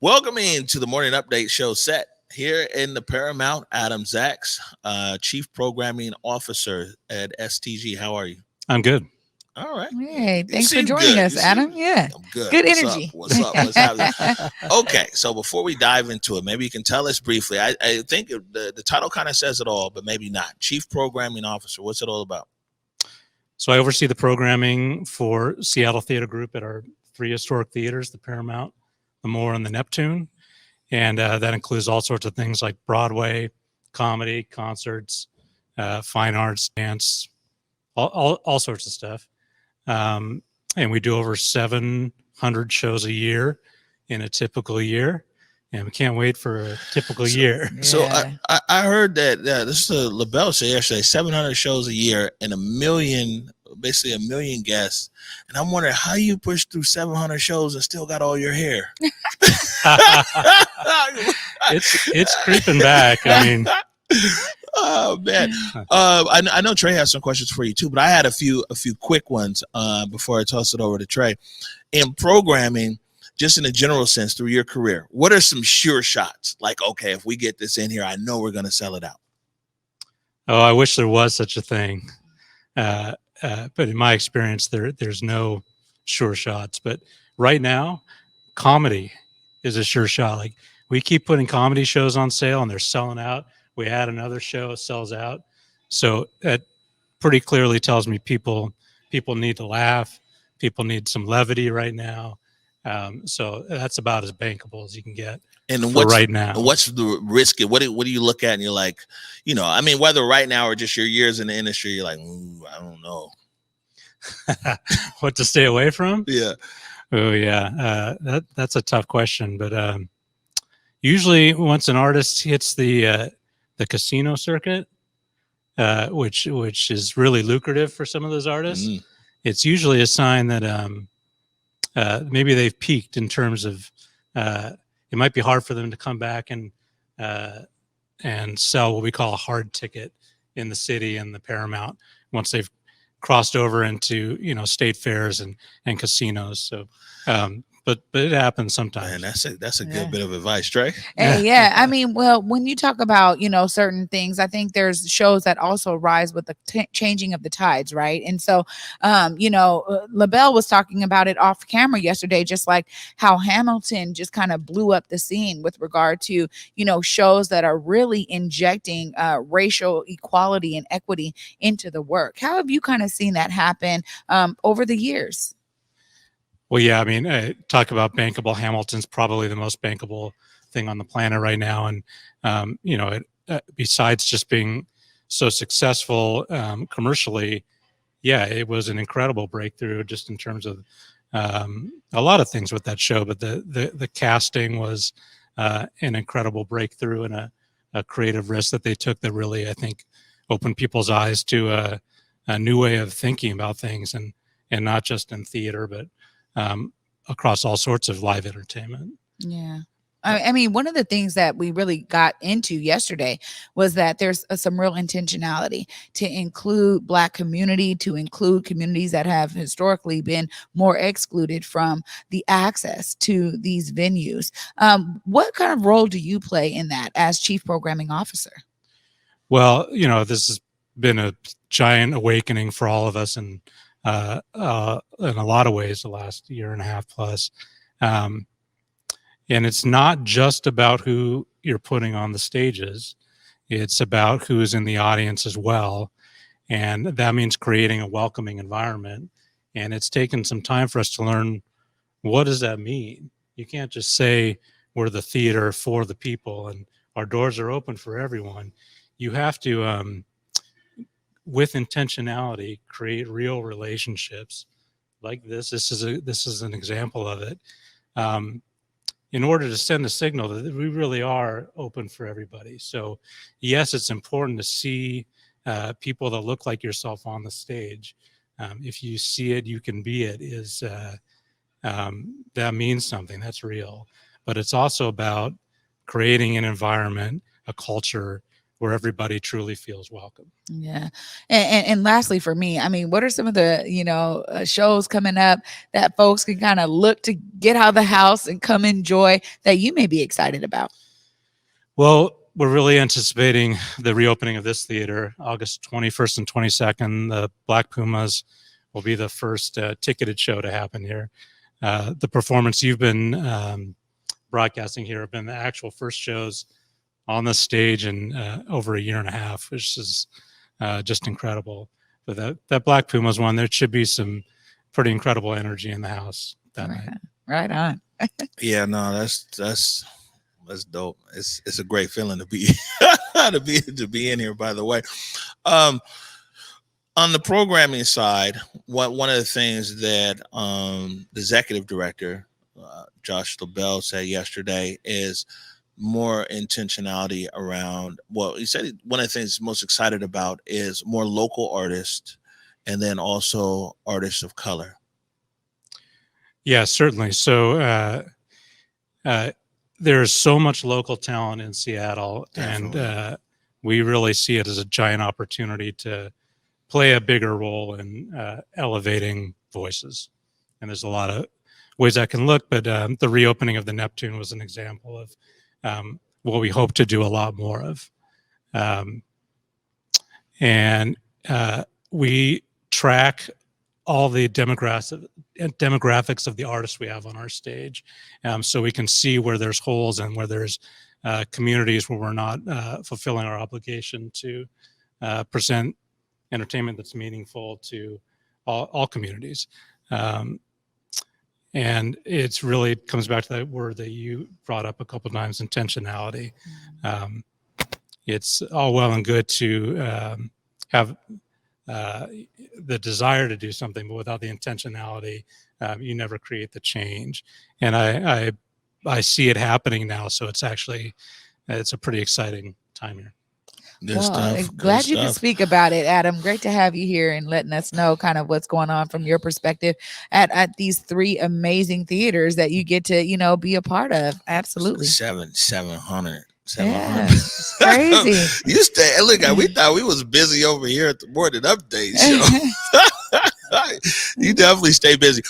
Welcome into the morning update show set here in the Paramount. Adam Zacks, Chief Programming Officer at STG. How are you? I'm good. All right. Hey, You thanks for seem joining good. us, You seem Adam. Yeah, I'm good. good What's up? energy. What's up? What's happening? Okay, so before we dive into it, maybe you can tell us briefly. I think the title kind of says it all, but maybe not. Chief Programming Officer. What's it all about? So I oversee the programming for Seattle Theater Group at our three historic theaters, the Paramount, the Moore, and the Neptune. And that includes all sorts of things like Broadway, comedy, concerts, fine arts, dance, all sorts of stuff. And we do over 700 shows a year in a typical year. And we can't wait for a typical year. So Yeah. I heard that this is a LaBelle said yesterday, 700 shows a year and basically a million guests. And I'm wondering how you push through 700 shows and still got all your hair. It's creeping back. I mean, oh man, I know Trey has some questions for you too, but I had a few quick ones before I toss it over to Trey. In programming, just in a general sense, through your career, what are some sure shots? Like, okay, if we get this in here, I know we're going to sell it out. Oh, I wish there was such a thing. But in my experience, there's no sure shots. But right now, comedy is a sure shot. Like, we keep putting comedy shows on sale and they're selling out. We add another show, it sells out. So that pretty clearly tells me people need to laugh. People need some levity right now. So that's about as bankable as you can get. And right now, what's the risk? What do you look at and you're like, I mean, whether right now or just your years in the industry, you're like, I don't know. What to stay away from? Yeah. Oh yeah. That's a tough question, but usually once an artist hits the casino circuit, which is really lucrative for some of those artists, it's usually a sign that maybe they've peaked in terms of it might be hard for them to come back and sell what we call a hard ticket in the city and the Paramount once they've crossed over into state fairs and casinos. So but it happens sometimes. Man, that's a good bit of advice, Trey. Yeah. I mean, well, when you talk about, certain things, I think there's shows that also rise with the changing of the tides, right? And so, LaBelle was talking about it off camera yesterday, just like how Hamilton just kind of blew up the scene with regard to, shows that are really injecting racial equality and equity into the work. How have you kind of seen that happen over the years? Well, yeah, I mean, talk about bankable. Hamilton's probably the most bankable thing on the planet right now. And, besides just being so successful commercially, yeah, it was an incredible breakthrough just in terms of a lot of things with that show. But the casting was an incredible breakthrough and a creative risk that they took that really, I think, opened people's eyes to a new way of thinking about things and not just in theater, but across all sorts of live entertainment. Yeah. I mean, one of the things that we really got into yesterday was that there's some real intentionality to include Black community, to include communities that have historically been more excluded from the access to these venues. What kind of role do you play in that as Chief Programming Officer? Well, this has been a giant awakening for all of us, and in a lot of ways the last year and a half plus. And it's not just about who you're putting on the stages. It's about who's in the audience as well. And that means creating a welcoming environment. And it's taken some time for us to learn, what does that mean? You can't just say we're the theater for the people and our doors are open for everyone. You have to, with intentionality, create real relationships like this. This is an example of it. In order to send a signal that we really are open for everybody. So yes, it's important to see people that look like yourself on the stage. If you see it, you can be it, that means something. That's real. But it's also about creating an environment, a culture where everybody truly feels welcome. Yeah. And lastly, for me, I mean, what are some of the, shows coming up that folks can kind of look to get out of the house and come enjoy that you may be excited about? Well, we're really anticipating the reopening of this theater, August 21st and 22nd. The Black Pumas will be the first ticketed show to happen here. The performance you've been broadcasting here have been the actual first shows on the stage in over a year and a half, which is just incredible. But that Black Pumas one, there should be some pretty incredible energy in the house that night. Right on. Yeah, no, that's dope. It's a great feeling to be to be in here. By the way, on the programming side, one of the things that the executive director Josh LaBelle said yesterday is more intentionality around. Well, he said one of the things he's most excited about is more local artists, and then also artists of color. Yeah, certainly. So there's so much local talent in Seattle, Definitely. and we really see it as a giant opportunity to play a bigger role in elevating voices. And there's a lot of ways that can look, but the reopening of the Neptune was an example of what we hope to do a lot more of. And we track all the demographics of the artists we have on our stage, so we can see where there's holes and where there's communities where we're not fulfilling our obligation to present entertainment that's meaningful to all communities. And it's really comes back to that word that you brought up a couple of times, intentionality. It's all well and good to have the desire to do something, but without the intentionality, you never create the change. And I see it happening now, so it's a pretty exciting time here. Glad you could speak about it, Adam. Great to have you here and letting us know kind of what's going on from your perspective at these three amazing theaters that you get to, be a part of. Absolutely. 700. Yeah, it's crazy. You stay. Look, we thought we was busy over here at the morning update show. You definitely stay busy.